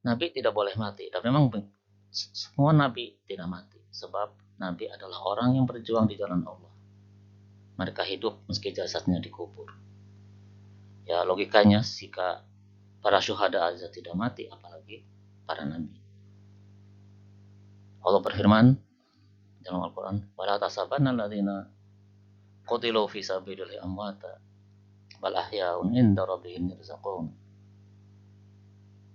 Nabi tidak boleh mati. Dan memang semua nabi tidak mati. Sebab nabi adalah orang yang berjuang di jalan Allah. Mereka hidup meski jasadnya dikubur. Ya logikanya jika para syuhada aja tidak mati, apalagi para nabi. Allah berfirman dalam Al-Quran, "Wala tasabanna alladziina qutilu fi sabilillahi amwata bal ahya'un 'inda rabbihim yurzaqun."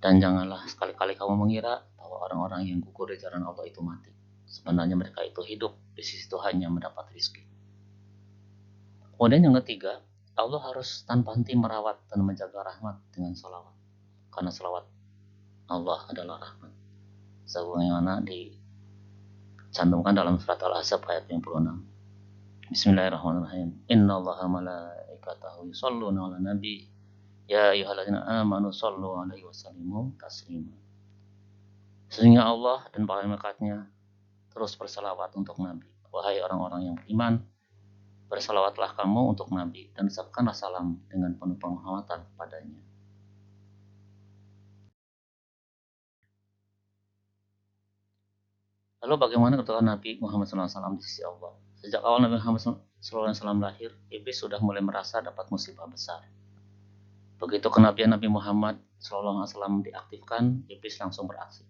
Dan janganlah sekali-kali kamu mengira bahwa orang-orang yang gugur di jalan Allah itu mati. Sebenarnya mereka itu hidup di sisi Tuhannya mendapat rezeki. Kemudian yang ketiga, Allah harus tanpa henti merawat dan menjaga rahmat dengan salawat. Karena salawat Allah adalah rahmat. Sebagaimana dicantumkan dalam surat Al-Ahzab ayat 56. Bismillahirrahmanirrahim. Innallaha malaikatahu yusholluna 'alan nabi. Ya ayyuhalladzina amanu shollu 'alaihi wasallimu taslima. Sesungguhnya Allah dan para malaikatnya terus bersalawat untuk Nabi. Wahai orang-orang yang beriman, bersalawatlah kamu untuk Nabi dan ucapkanlah salam dengan penuh penghormatan kepadanya. Lalu bagaimana kedudukan Nabi Muhammad SAW di sisi Allah? Sejak awal Nabi Muhammad SAW lahir, Iblis sudah mulai merasa dapat musibah besar. Begitu kenabian Nabi Muhammad SAW diaktifkan, Iblis langsung beraksi.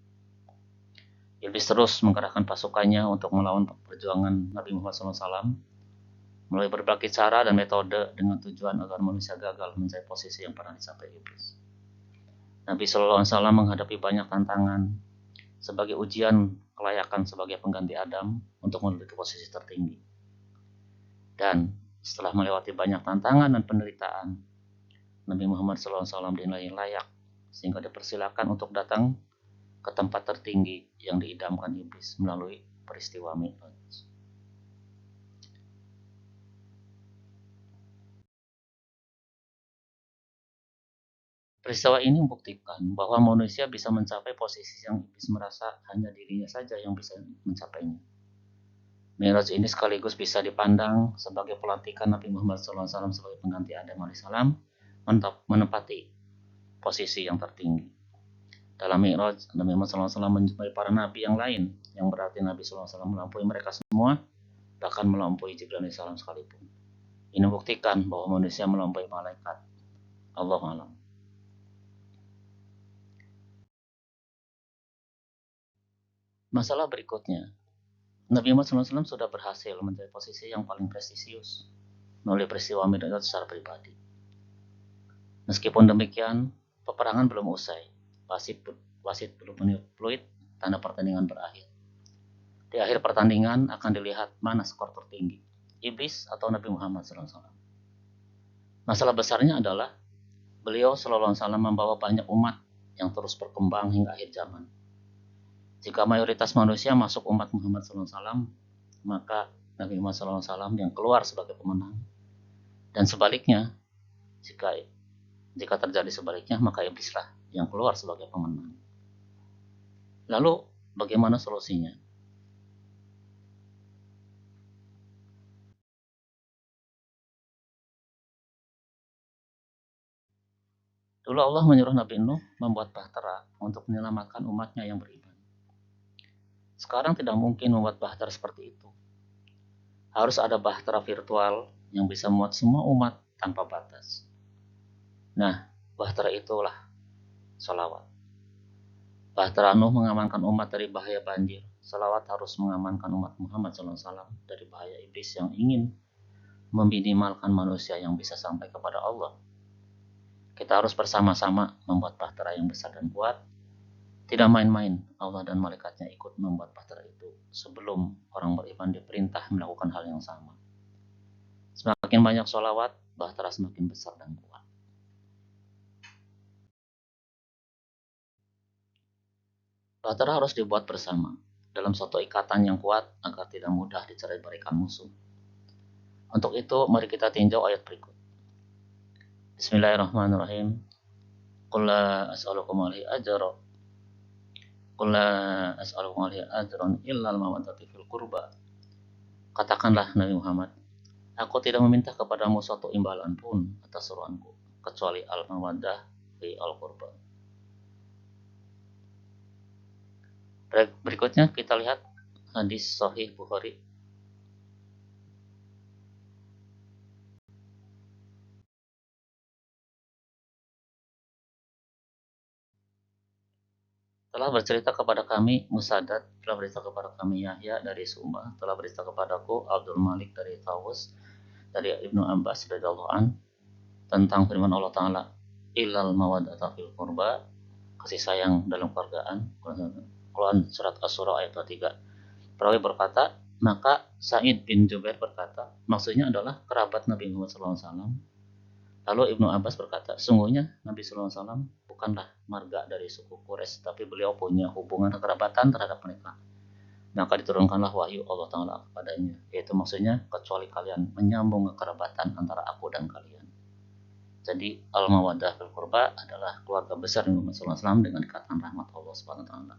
Iblis terus menggerakkan pasukannya untuk melawan perjuangan Nabi Muhammad SAW melalui berbagai cara dan metode dengan tujuan agar manusia gagal mencapai posisi yang pernah dicapai Iblis. Nabi SAW menghadapi banyak tantangan sebagai ujian kelayakan sebagai pengganti Adam untuk menduduki posisi tertinggi. Dan setelah melewati banyak tantangan dan penderitaan, Nabi Muhammad SAW dinilai layak sehingga dipersilakan untuk datang ke tempat tertinggi yang diidamkan Iblis melalui peristiwa Mi'raj. Peristiwa ini membuktikan bahwa manusia bisa mencapai posisi yang Iblis merasa hanya dirinya saja yang bisa mencapainya. Mi'raj ini sekaligus bisa dipandang sebagai pelantikan Nabi Muhammad SAW sebagai pengganti Adam AS menempati posisi yang tertinggi. Dalam Mi'raj, Nabi Muhammad SAW menjumpai para nabi yang lain, yang berarti Nabi SAW melampaui mereka semua, bahkan melampaui Jibril AS sekalipun. Ini membuktikan bahwa manusia melampaui malaikat. Allahu a'lam. Masalah berikutnya, Nabi Muhammad SAW sudah berhasil mencapai posisi yang paling prestisius melalui peristiwa Mi'raj secara pribadi. Meskipun demikian, peperangan belum usai. Wasit belum meniup peluit, tanda pertandingan berakhir. Di akhir pertandingan akan dilihat mana skor tertinggi, Iblis atau Nabi Muhammad SAW. Masalah besarnya adalah beliau SAW membawa banyak umat yang terus berkembang hingga akhir zaman. Jika mayoritas manusia masuk umat Muhammad SAW, maka Nabi Muhammad SAW yang keluar sebagai pemenang. Dan sebaliknya, jika terjadi sebaliknya, maka iblislah yang keluar sebagai pemenang. Lalu, bagaimana solusinya? Dulu Allah menyuruh Nabi Nuh membuat bahtera untuk menyelamatkan umatnya yang beriman. Sekarang tidak mungkin membuat bahtera seperti itu. Harus ada bahtera virtual yang bisa memuat semua umat tanpa batas. Nah, bahtera itulah salawat. Bahtera Nuh mengamankan umat dari bahaya banjir. Salawat harus mengamankan umat Muhammad SAW dari bahaya iblis yang ingin meminimalkan manusia yang bisa sampai kepada Allah. Kita harus bersama-sama membuat bahtera yang besar dan kuat. Tidak main-main, Allah dan malaikatnya ikut membuat bahtera itu sebelum orang beriman diperintah melakukan hal yang sama. Semakin banyak sholawat, bahtera semakin besar dan kuat. Bahtera harus dibuat bersama, dalam suatu ikatan yang kuat agar tidak mudah dicerai berikan musuh. Untuk itu, mari kita tinjau ayat berikut. Bismillahirrahmanirrahim. Qul la as'alukum alaihi ajra. Qul la as'alukum alaihi ajran illa al-mawaddati fil qurba. Katakanlah Nabi Muhammad, aku tidak meminta kepadamu suatu imbalan pun atas seruanku, kecuali al-mawaddah fi al-qurba. Berikutnya kita lihat hadis Sahih Bukhari. Telah bercerita kepada kami Musaddad, telah bercerita kepada kami Yahya dari Suma, telah bercerita kepadaku Abdul Malik dari Tawus, dari Ibnu Abbas radhiyallahu an, tentang firman Allah Ta'ala, ilal mawaddata fil qurba, kasih sayang dalam keluargaan. Quran surat Asy-Syura ayat 23. Perawi berkata, maka Sa'id bin Jubair berkata, maksudnya adalah kerabat Nabi Muhammad SAW. Lalu Ibnu Abbas berkata, sungguhnya Nabi SAW bukanlah marga dari suku Quraisy, tapi beliau punya hubungan kekerabatan terhadap mereka. Maka diturunkanlah wahyu Allah Ta'ala kepadanya, yaitu maksudnya kecuali kalian menyambung kekerabatan antara aku dan kalian. Jadi al-mawaddah fil qurba adalah keluarga besar Nabi Muhammad SAW dengan ikatan rahmat Allah Subhanahu wa taala.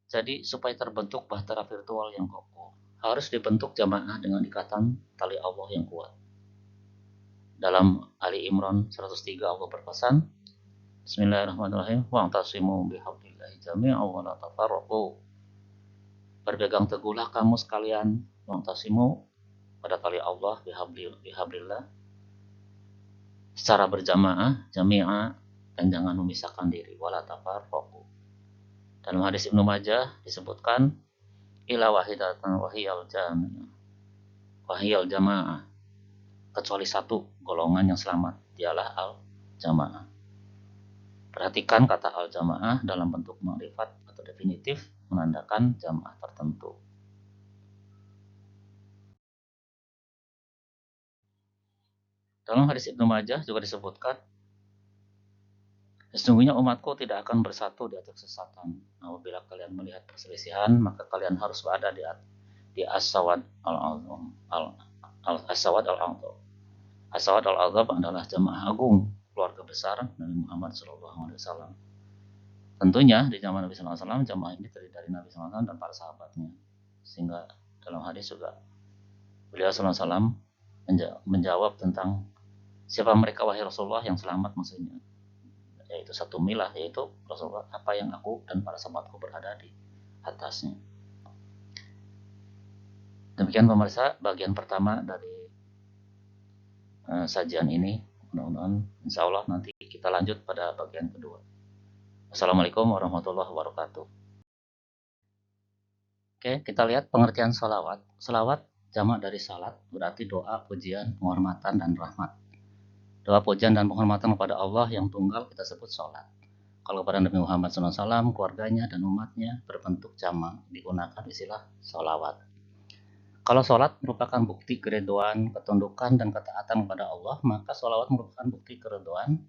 Jadi supaya terbentuk bahtera virtual yang kokoh, harus dibentuk jamaah dengan ikatan tali Allah yang kuat. Dalam Ali Imran 103 Allah berpesan, Bismillahirrahmanirrahim, wa'tasimu bihablillahi jami'an wa la tafarraqu. Berpegang teguhlah kamu sekalian, wa'tasimu pada tali Allah bihablillah secara berjamaah, jami'a, dan jangan memisahkan diri, wa la tafarraqu. Dalam hadis Ibnu Majah disebutkan, ila wahidatan wahiyal jamaah, kecuali satu golongan yang selamat, dialah al-jamaah. Perhatikan kata al-jamaah dalam bentuk makrifat atau definitif menandakan jamaah tertentu. Dalam hadis Ibnu Majah juga disebutkan, sesungguhnya umatku tidak akan bersatu di atas kesesatan. Apabila kalian melihat perselisihan, maka kalian harus berada di as-sawad al-azam. As-sawad al-azam. As-sawad al-azam adalah jamaah agung, keluarga besar Nabi Muhammad SAW. Tentunya di zaman Nabi SAW, jamaah ini terdiri dari Nabi SAW dan para sahabatnya. Sehingga dalam hadis juga beliau SAW menjawab tentang siapa mereka wahai Rasulullah yang selamat, maksudnya yaitu satu milah, yaitu Rasulullah, apa yang aku dan para sahabatku berada di atasnya. Demikian pemirsa bagian pertama dari sajian ini. Mudah-mudahan insya Allah nanti kita lanjut pada bagian kedua. Assalamualaikum warahmatullahi wabarakatuh. Oke, kita lihat pengertian salawat. Salawat jamak dari salat, berarti doa, pujian, penghormatan, dan rahmat. Doa pujian dan penghormatan kepada Allah yang tunggal kita sebut salat. Kalau kepada Nabi Muhammad SAW, keluarganya dan umatnya berbentuk jamak, digunakan istilah salawat. Kalau salat merupakan bukti keridhaan, ketundukan, dan ketaatan kepada Allah, maka salawat merupakan bukti keridhaan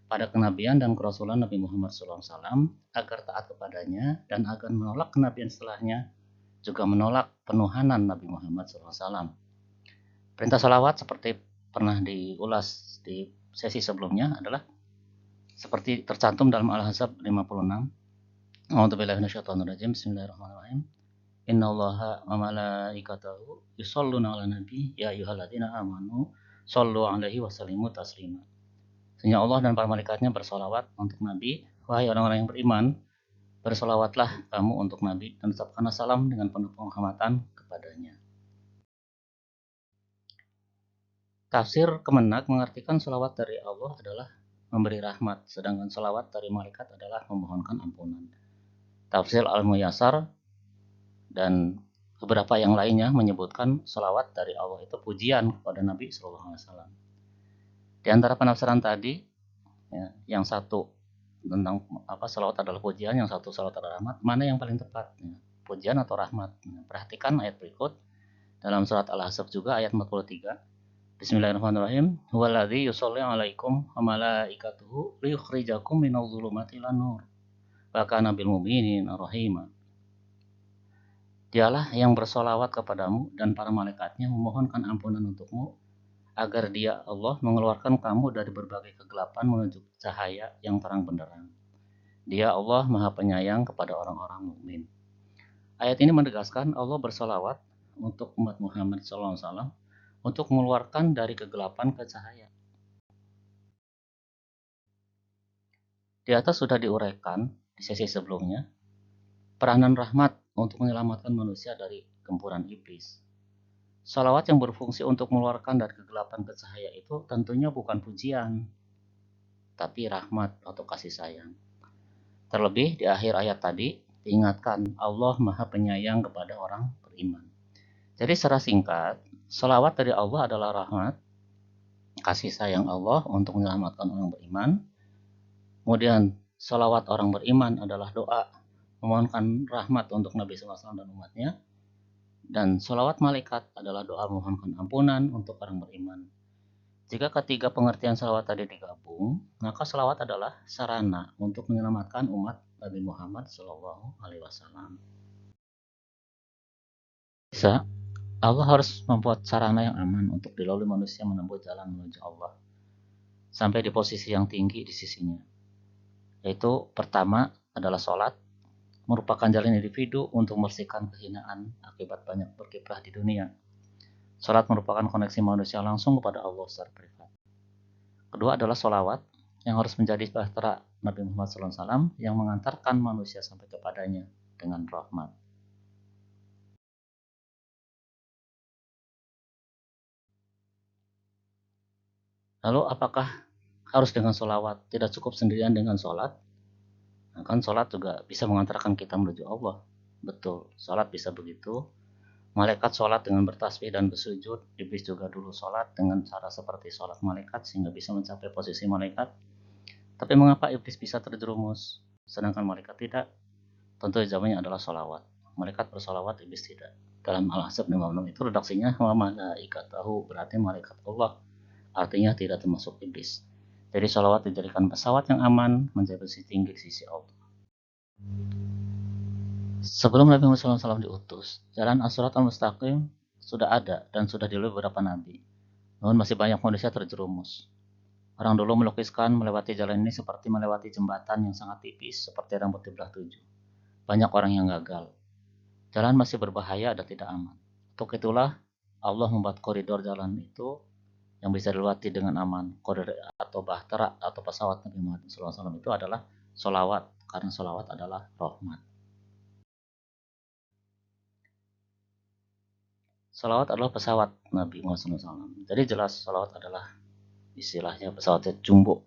pada kenabian dan kerasulan Nabi Muhammad SAW agar taat kepadanya dan agar menolak kenabian setelahnya, juga menolak penuhanan Nabi Muhammad SAW. Perintah salawat seperti pernah diulas di sesi sebelumnya adalah seperti tercantum dalam Al-Ahzab 56. A'udzubillahi minasyaitonirrajim. Bismillahirrahmanirrahim. Innallaha wa malaikatahu yusholluna 'alan nabi ya ayyuhalladzina amanu shollu 'alaihi wa sallimu taslima. Sesungguhnya Allah dan para malaikatnya bersolawat untuk Nabi. Wahai orang-orang yang beriman, bersolawatlah kamu untuk Nabi dan ucapkanlah salam dengan penuh penghormatan kepadanya. Tafsir Kemenak mengartikan salawat dari Allah adalah memberi rahmat, sedangkan salawat dari malaikat adalah memohonkan ampunan. Tafsir Al-Muyassar dan beberapa yang lainnya menyebutkan salawat dari Allah itu pujian kepada Nabi SAW. Di antara penafsiran tadi, ya, yang satu tentang salawat adalah pujian, yang satu salawat adalah rahmat, mana yang paling tepat? Ya, pujian atau rahmat? Ya, perhatikan ayat berikut dalam surat Al-Ahzab juga ayat 43. Bismillahirrahmanirrahim. Huwaladzi yusolli 'alaikum wa malaikatuhu liyukhrijakum minadh dhulumati ilan nur. Wa kana bil mu'minina rahima. Dialah yang bersolawat kepadamu dan para malaikatnya memohonkan ampunan untukmu agar dia Allah mengeluarkan kamu dari berbagai kegelapan menuju cahaya yang terang benderang. Dia Allah Maha Penyayang kepada orang-orang mukmin. Ayat ini menegaskan Allah bersolawat untuk umat Muhammad SAW untuk mengeluarkan dari kegelapan ke cahaya. Di atas sudah diuraikan di sesi sebelumnya, peranan rahmat untuk menyelamatkan manusia dari gempuran iblis. Salawat yang berfungsi untuk mengeluarkan dari kegelapan ke cahaya itu tentunya bukan pujian, tapi rahmat atau kasih sayang. Terlebih di akhir ayat tadi, diingatkan Allah Maha Penyayang kepada orang beriman. Jadi secara singkat, salawat dari Allah adalah rahmat, kasih sayang Allah untuk menyelamatkan orang beriman. Kemudian salawat orang beriman adalah doa memohonkan rahmat untuk Nabi SAW dan umatnya. Dan salawat malaikat adalah doa memohonkan ampunan untuk orang beriman. Jika ketiga pengertian salawat tadi digabung, maka salawat adalah sarana untuk menyelamatkan umat Nabi Muhammad SAW. Bisa, Allah harus membuat sarana yang aman untuk dilalui manusia menempuh jalan menuju Allah sampai di posisi yang tinggi di sisinya. Yaitu pertama adalah sholat, merupakan jalan individu untuk membersihkan kehinaan akibat banyak berkiprah di dunia. Sholat merupakan koneksi manusia langsung kepada Allah secara privat. Kedua adalah sholawat, yang harus menjadi bahtera Nabi Muhammad SAW yang mengantarkan manusia sampai kepadanya dengan rahmat. Lalu apakah harus dengan sholawat? Tidak cukup sendirian dengan sholat? Nah, kan sholat juga bisa mengantarkan kita menuju Allah. Betul, sholat bisa begitu. Malaikat sholat dengan bertasbih dan bersujud. Iblis juga dulu sholat dengan cara seperti sholat malaikat sehingga bisa mencapai posisi malaikat. Tapi mengapa iblis bisa terjerumus sedangkan malaikat tidak? Tentu jawabannya adalah sholawat. Malaikat bersolawat, iblis tidak. Dalam Al-Ahzab 56 itu redaksinya wa malaikatahu, berarti malaikat Allah. Artinya tidak termasuk iblis. Jadi sholawat dijadikan pesawat yang aman menjadi posisi tinggi di sisi Allah. Sebelum Nabi Muhammad SAW diutus, jalan as-sirat al-mustaqim sudah ada dan sudah dilalui beberapa nabi. Namun masih banyak manusia terjerumus. Orang dulu melukiskan melewati jalan ini seperti melewati jembatan yang sangat tipis seperti rambut di belah 7. Banyak orang yang gagal. Jalan masih berbahaya dan tidak aman. Untuk itulah Allah membuat koridor jalan itu yang bisa dilewati dengan aman. Koridor atau bahtera atau pesawat Nabi Muhammad SAW itu adalah sholawat, karena sholawat adalah rahmat. Sholawat adalah pesawat Nabi Muhammad SAW. Jadi jelas sholawat adalah istilahnya pesawat jet jumbo.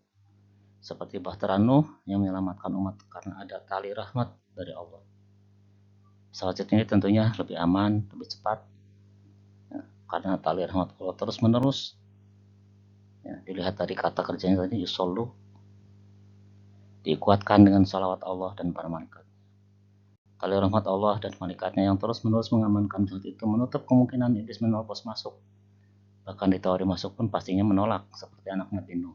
Seperti bahtera Nuh yang menyelamatkan umat karena ada tali rahmat dari Allah. Pesawat jet ini tentunya lebih aman, lebih cepat. Ya, karena tali rahmat Allah terus menerus. Ya, dilihat dari kata kerjanya tadi yusollu, dikuatkan dengan salawat Allah dan para malaikat. Tali rahmat Allah dan malaikatnya yang terus menerus mengamankan pesawat itu menutup kemungkinan iblis menerobos masuk. Bahkan ditawari masuk pun pastinya menolak seperti anak Nabi Nuh.